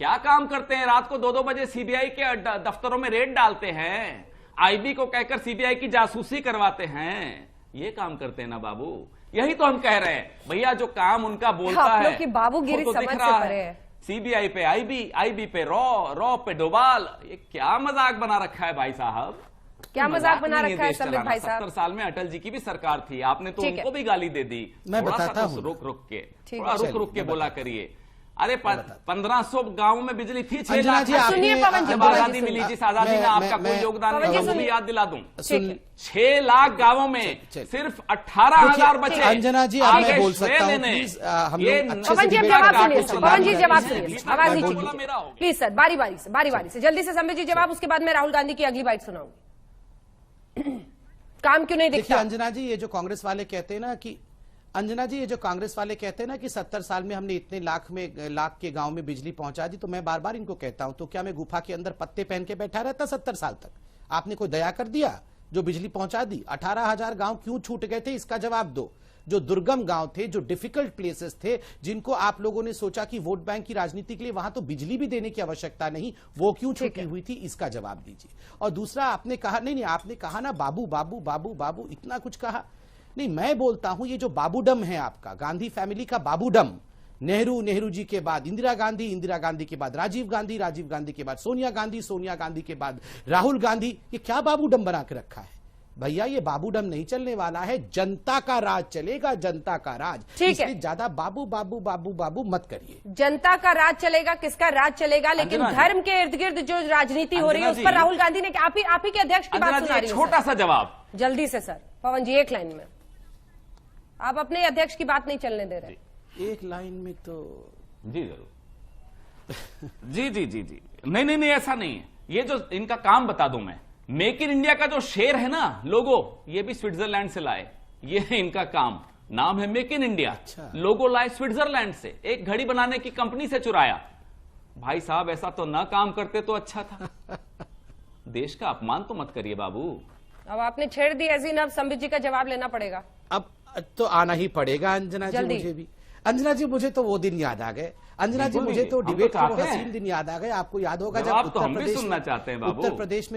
क्या काम करते हैं? रात को 2-2 बजे सीबीआई के दफ्तरों में रेड डालते हैं, आईबी को कहकर सीबीआई की जासूसी करवाते हैं। ये काम करते हैं ना बाबू। यही तो हम कह रहे हैं भैया, जो काम उनका बोलता है कि बाबूगिरी समझ से परे है। सीबीआई पे आईबी, आईबी पे रॉ पे डोभाल। ये क्या मजाक बना रखा है भाई साहब? क्या मजाक बना रखा है संबित भाई साहब? 70 साल में अटल जी की भी सरकार थी, आपने तो उनको भी गाली दे दी। मैं बताता हूं, रुक के बोला करिए। अरे 1500 गांवों में बिजली थी, 6 लाख जब आजादी मिली, जिस आजादी में आपका कोई योगदान नहीं, वो भी याद दिला दूं। 6 लाख गांवों में सिर्फ 18,000 बचे। अंजना जी, आप मैं बोल सकता हूं प्लीज, हम लोग पवन जी जवाब सुनिए, पवन जी जवाब सुनिए, आवाज नीचे प्लीज सर, बारी बारी से जल्दी से संबित जी जवाब, उसके बाद मैं राहुल गांधी की अगली बाइट सुनाऊंगी। काम क्यों नहीं दिखता? अंजना जी, ये जो कांग्रेस वाले कहते हैं ना कि अंजना जी, ये जो कांग्रेस वाले कहते हैं ना कि 70 साल में हमने इतने लाख के गांव में बिजली पहुंचा दी, तो मैं बार बार इनको कहता हूं, तो क्या मैं गुफा के अंदर पत्ते पहन के बैठा रहता 70 साल तक? आपने कोई दया कर दिया जो बिजली पहुंचा दी? 18,000 गांव क्यों छूट गए थे, इसका जवाब दो। जो दुर्गम गांव थे, जो डिफिकल्ट प्लेसेस थे, जिनको आप लोगों ने सोचा कि वोट बैंक की राजनीति के लिए वहां तो बिजली भी देने की आवश्यकता नहीं, वो क्यों छूटी हुई थी, इसका जवाब दीजिए। और दूसरा, आपने कहा नहीं, आपने कहा ना बाबू बाबू बाबू बाबू, इतना कुछ कहा नहीं। मैं बोलता हूं, ये जो बाबूडम है आपका, गांधी फैमिली का बाबूडम, नेहरू जी के बाद इंदिरा गांधी के बाद राजीव गांधी के बाद सोनिया गांधी के बाद राहुल गांधी, ये क्या बाबूडम बना के रखा है भैया? ये बाबूडम नहीं चलने वाला है, जनता का राज चलेगा, जनता का राज। इसलिए ज्यादा बाबू बाबू बाबू बाबू मत करिए। जनता का राज चलेगा, किसका राज चलेगा? लेकिन धर्म के इर्द गिर्द जो राजनीति हो रही है, उस पर राहुल गांधी ने, आप ही के अध्यक्ष की बात सुना रही है। छोटा सा जवाब जल्दी से सर, पवन जी एक लाइन में, आप अपने अध्यक्ष की बात नहीं चलने दे रहे। एक लाइन में तो जी जरूर। जी नहीं, ऐसा नहीं है। ये जो इनका काम बता दूं मैं, मेक इन इंडिया का जो शेर है ना, लोगो, ये भी स्विट्जरलैंड से लाए। ये है इनका काम, नाम है मेक इन इंडिया। अच्छा। लोगो लाए स्विट्जरलैंड से, एक घड़ी बनाने की कंपनी से चुराया। भाई साहब, ऐसा तो ना काम करते तो अच्छा था। देश का अपमान तो मत करिए बाबू। अब आपने छेड़ दी ऐसी, अब संबित जी का जवाब लेना पड़ेगा। अब तो आना ही पड़ेगा अंजना जी, मुझे भी। अंजना जी, मुझे तो वो दिन याद आ गए। अंजना जी, मुझे तो डिबेट के वो हसीन दिन याद आ गए। आपको याद होगा जब उत्तर प्रदेश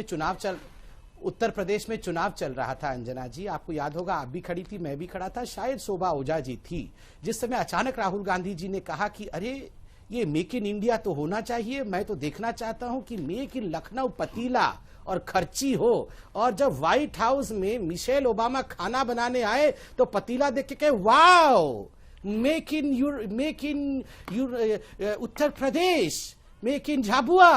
में चुनाव चल रहा था अंजना जी, आपको याद होगा, आप भी खड़ी थी, मैं भी खड़ा था, शायद शोभा ओझा जी थी, जिस समय अचानक राहुल गांधी जी ने कहा कि अरे ये मेक इन इंडिया तो होना चाहिए, मैं तो देखना चाहता हूं कि मेक इन लखनऊ पतीला और खर्ची हो। और जब व्हाइट हाउस में मिशेल ओबामा खाना बनाने आए तो पतीला देख के कहे wow, make in Uttar Pradesh, make in Jhabua.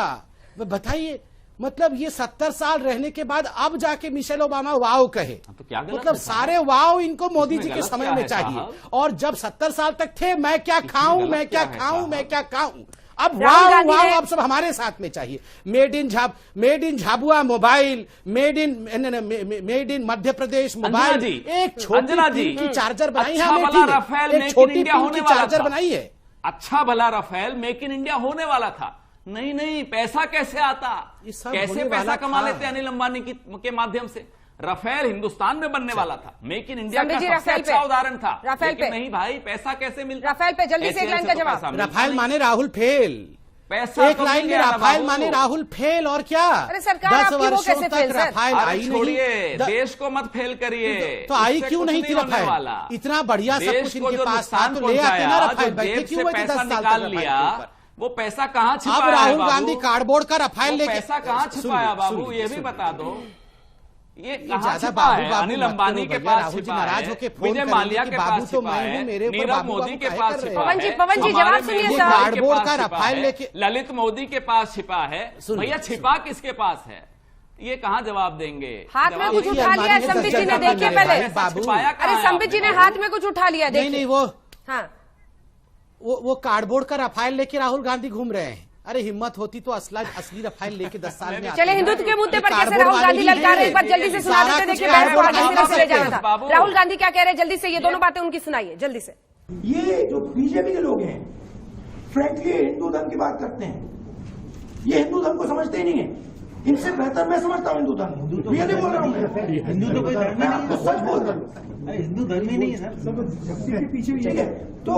बताइए, मतलब ये 70 साल रहने के बाद अब जाके मिशेल ओबामा वाओ कहे, तो क्या मतलब सारे वाओ इनको मोदी जी के समय में चाहिए। और जब 70 साल तक थे, मैं क्या खाऊं, मैं क्या खाऊं, अब वाओ अब सब हमारे साथ में चाहिए। Made in Jhabua mobile, made in Madhya Pradesh mobile, एक छोटी की चार्जर बनाई है, एक छोटी की चार्जर बनाई है। अच्छा भला रफेल मेक इन इंडिया होने वाला था। नहीं, पैसा कैसे आता, कैसे पैसा कमा लेते अनिल अंबानी के माध्यम से? रफेल हिंदुस्तान में बनने वाला था, मेक इन इंडिया का सबसे अच्छा उदाहरण था। राफेल पे नहीं भाई, पैसा कैसे मिलता? राफेल पे जल्दी से एक लाइन का जवाब। राफेल माने राहुल फेल, पैसा एक लाइन में राफेल माने राहुल फेल, और क्या? अरे सरकार 10 वर्षों तक राफेल आई छोड़िए, देश को मत फेल करिए। तो आई क्यों नहीं थी राफेल? इतना बढ़िया सब कुछ इनके पास था, तो ले आते ना राफेल, बैठे क्यों हुए थे 10 साल निकाल लिया। वो पैसा कहाँ छिपाया? अब राहुल गांधी कार्डबोर्ड का राफेल लेके, पैसा कहाँ छिपाया बाबू, ये भी बता दो। ये कहाँ छिपा है? अनिल अंबानी के पास छिपा है, विजय माल्या के पास छिपा है, नीरव मोदी के पास छिपा है, पवन जी जवाब सुनिए। कार्डबोर्ड का राफेल लेके ललित मोदी के पास छिपा है। भैया छिपा किसके पास है? ये कहाँ जवाब देंगे? हाथ में कुछ उठा लिया है संबित जी ने, देखिए पहले बाबू। अरे संबित जी ने हाथ में कुछ उठा लिया, नहीं, वो हाँ, वो कार्डबोर्ड का राफेल लेके राहुल गांधी घूम रहे हैं। अरे हिम्मत होती तो असली राफेल लेके 10 साल में चले। हिंदुत्व के मुद्दे पर कैसे राहुल गांधी ललकार रहे, एक बार जल्दी से सुना देते, देखिए ले जाना था। राहुल गांधी क्या कह रहे हैं, जल्दी से ये दोनों बातें उनकी सुनाइए जल्दी से। ये जो बीजेपी के लोग हैं, फ्रैंकली हिंदू धर्म की बात करते हैं, ये हिंदू धर्म को समझते ही नहीं है। इनसे बेहतर मैं समझता हूँ हिंदू धर्म। ये नहीं बोल रहा हूँ मैं, हिंदू तो कोई धर्म मैं आपको सच बोल रहा हूँ, हिंदू धर्म ही नहीं है सर। ठीक है, तो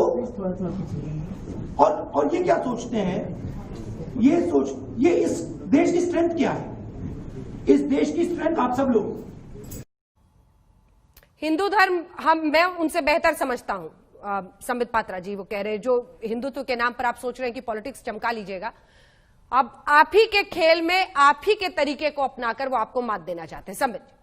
और ये क्या सोचते हैं ये सोच, ये इस देश की स्ट्रेंथ क्या है? इस देश की स्ट्रेंथ आप सब लोग। हिंदू धर्म मैं उनसे बेहतर समझता हूं। संबित पात्रा जी वो कह रहे हैं, जो हिंदुत्व के नाम पर आप सोच रहे हैं कि पॉलिटिक्स चमका लीजिएगा, अब आप ही के खेल में आप ही के तरीके को अपनाकर वो आपको मात देना चाहते हैं। संबित जी।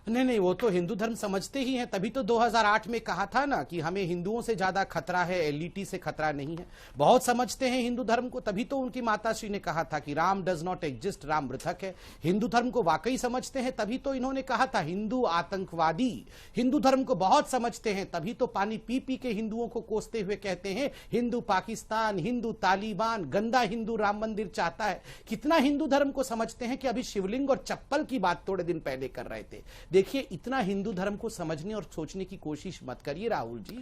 नहीं, वो तो हिंदू धर्म समझते ही हैं, तभी तो 2008 में कहा था ना कि हमें हिंदुओं से ज्यादा खतरा है, एलईटी से खतरा नहीं है। बहुत समझते हैं हिंदू धर्म को, तभी तो उनकी माताश्री ने कहा था कि Ram does not exist, Ram मृतक है। हिंदू धर्म को वाकई समझते हैं, तभी तो इन्होंने कहा था हिंदू आतंकवादी। हिंदू धर्म को बहुत समझते हैं, तभी तो पानी पी पी के हिंदुओं को कोसते हुए कहते हैं हिंदू पाकिस्तान, हिंदू तालिबान, गंदा हिंदू राम मंदिर चाहता है। कितना हिंदू धर्म को समझते हैं कि अभी शिवलिंग और चप्पल की बात थोड़े दिन पहले कर रहे थे। देखिए, इतना हिंदू धर्म को समझने और सोचने की कोशिश मत करिए राहुल जी।